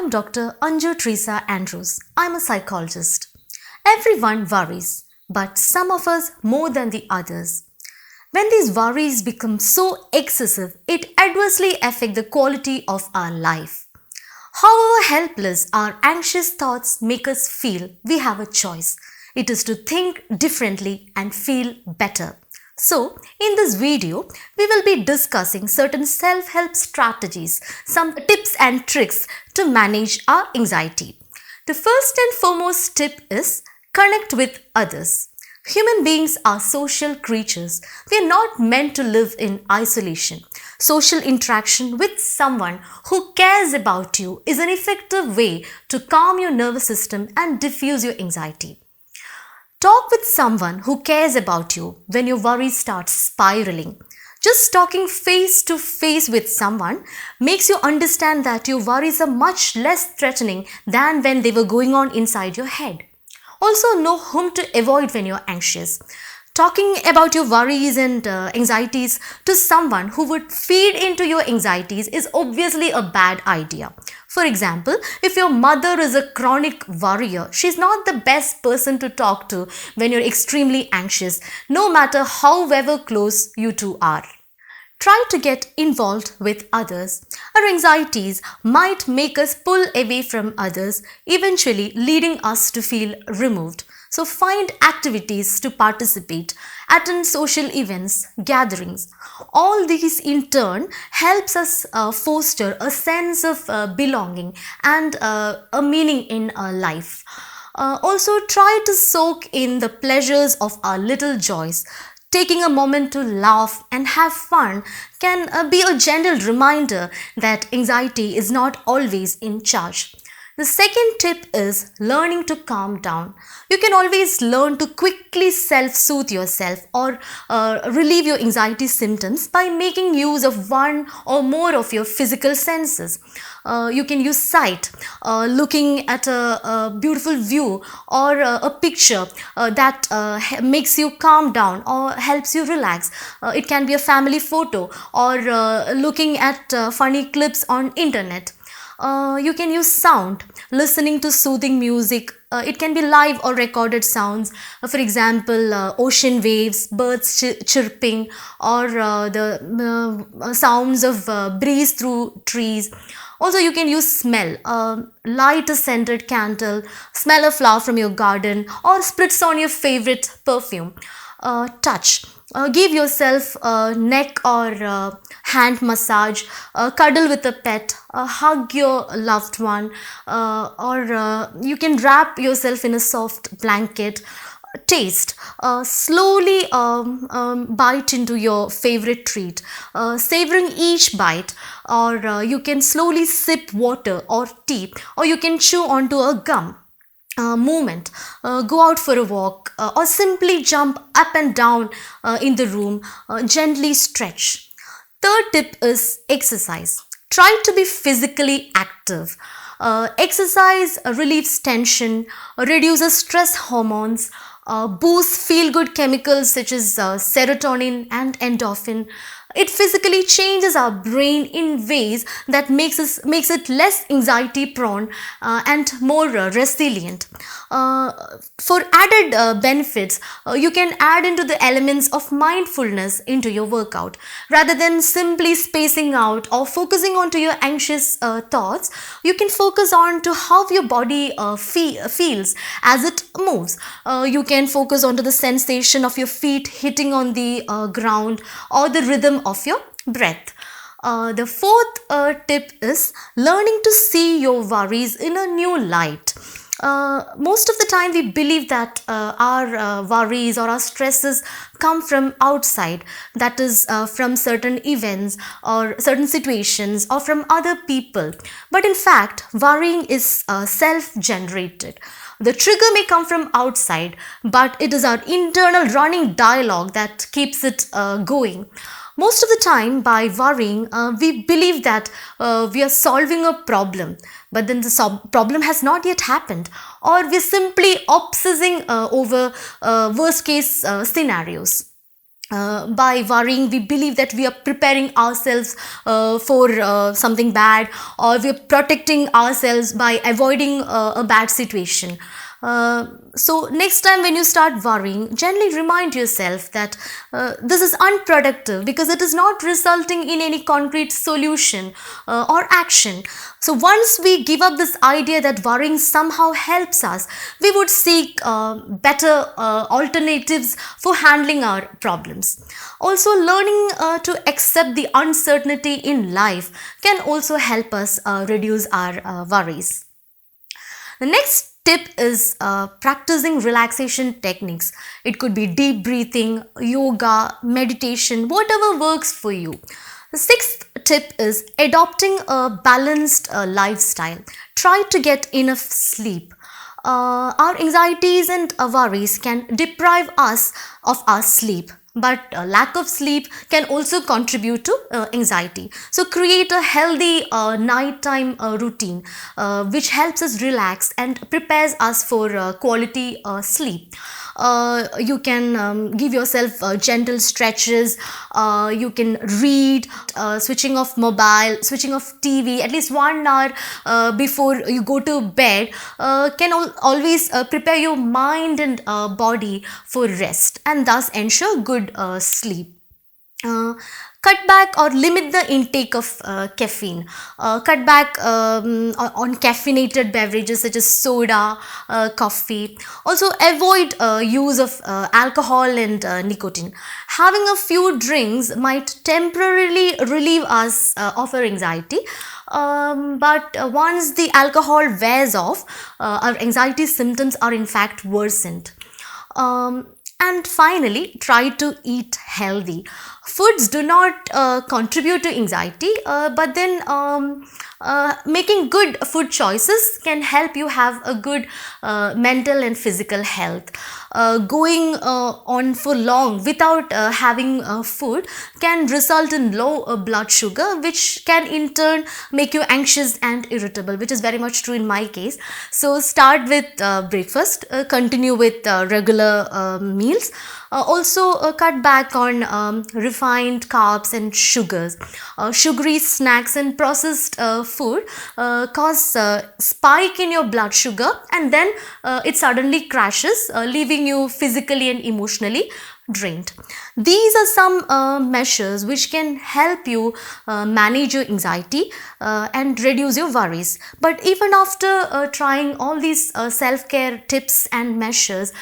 I'm Dr. Anju Teresa Andrews. I'm a psychologist. Everyone worries, but some of us more than the others. When these worries become so excessive, it adversely affects the quality of our life. However helpless our anxious thoughts make us feel, we have a choice. It is to think differently and feel better. So, in this video, we will be discussing certain self-help strategies, some tips and tricks to manage our anxiety. The first and foremost tip is connect with others. Human beings are social creatures. We are not meant to live in isolation. Social interaction with someone who cares about you is an effective way to calm your nervous system and diffuse your anxiety. Talk with someone who cares about you when your worries start spiraling. Just talking face to face with someone makes you understand that your worries are much less threatening than when they were going on inside your head. Also, know whom to avoid when you're anxious. Talking about your worries and anxieties to someone who would feed into your anxieties is obviously a bad idea. For example, if your mother is a chronic worrier, she's not the best person to talk to when you're extremely anxious, no matter however close you two are. Try to get involved with others. Our anxieties might make us pull away from others, eventually leading us to feel removed. So find activities to participate, attend social events, gatherings. All these in turn helps us foster a sense of belonging and a meaning in our life. Also try to soak in the pleasures of our little joys. Taking a moment to laugh and have fun can be a gentle reminder that anxiety is not always in charge. The second tip is learning to calm down. You can always learn to quickly self-soothe yourself or relieve your anxiety symptoms by making use of one or more of your physical senses. You can use sight, looking at a beautiful view or a picture that makes you calm down or helps you relax. It can be a family photo or looking at funny clips on internet. You can use sound, listening to soothing music. It can be live or recorded sounds. For example, ocean waves, birds chirping, or the sounds of breeze through trees. Also, you can use smell, light a scented candle, smell a flower from your garden, or spritz on your favorite perfume. Touch. Give yourself a neck or hand massage, cuddle with a pet, hug your loved one, or you can wrap yourself in a soft blanket. Taste. Slowly bite into your favorite treat, savoring each bite, or you can slowly sip water or tea, or you can chew onto a gum. Movement, go out for a walk, or simply jump up and down in the room, gently stretch. Third tip is exercise. Try to be physically active. Exercise relieves tension, reduces stress hormones, boosts feel-good chemicals such as serotonin and endorphin. It physically changes our brain in ways that makes it less anxiety prone and more resilient. For added benefits, you can add into the elements of mindfulness into your workout. Rather than simply spacing out or focusing on to your anxious thoughts, you can focus on to how your body feels as it moves. You can focus onto the sensation of your feet hitting on the ground or the rhythm of your breath. The fourth tip is learning to see your worries in a new light. Most of the time we believe that our worries or our stresses come from outside, that is from certain events or certain situations or from other people. But in fact, worrying is self-generated. The trigger may come from outside, but it is our internal running dialogue that keeps it going. Most of the time, by worrying, we believe that we are solving a problem, but then the problem has not yet happened, or we're simply obsessing over worst case scenarios. By worrying, we believe that we are preparing ourselves for something bad, or we are protecting ourselves by avoiding a bad situation. So next time when you start worrying, gently remind yourself that this is unproductive because it is not resulting in any concrete solution or action. So once we give up this idea that worrying somehow helps us, we would seek better alternatives for handling our problems. Also, learning to accept the uncertainty in life can also help us reduce our worries. The next tip is practicing relaxation techniques. It could be deep breathing, yoga, meditation, whatever works for you. The sixth tip is adopting a balanced lifestyle. Try to get enough sleep. Our anxieties and worries can deprive us of our sleep, but lack of sleep can also contribute to anxiety. So create a healthy nighttime routine which helps us relax and prepares us for quality sleep. You can give yourself gentle stretches, you can read, switching off mobile, switching off TV at least 1 hour before you go to bed can always prepare your mind and body for rest, and thus ensure good sleep. Cut back or limit the intake of caffeine. Cut back on caffeinated beverages such as soda, coffee. Also avoid use of alcohol and nicotine. Having a few drinks might temporarily relieve us of our anxiety, but once the alcohol wears off, our anxiety symptoms are in fact worsened. And finally, try to eat healthy. Foods do not contribute to anxiety, but then making good food choices can help you have a good mental and physical health. Going on for long without having food can result in low blood sugar, which can in turn make you anxious and irritable, which is very much true in my case. So start with breakfast, continue with regular meals. Also cut back on refined carbs and sugars. Sugary snacks and processed food cause spike in your blood sugar, and then it suddenly crashes, leaving you physically and emotionally drained. These are some measures which can help you manage your anxiety and reduce your worries. But even after trying all these self-care tips and measures,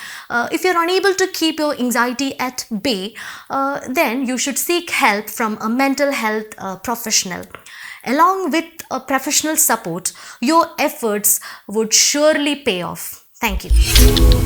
if you're unable to keep your anxiety at bay, then you should seek help from a mental health professional. Along with professional support, your efforts would surely pay off. Thank you.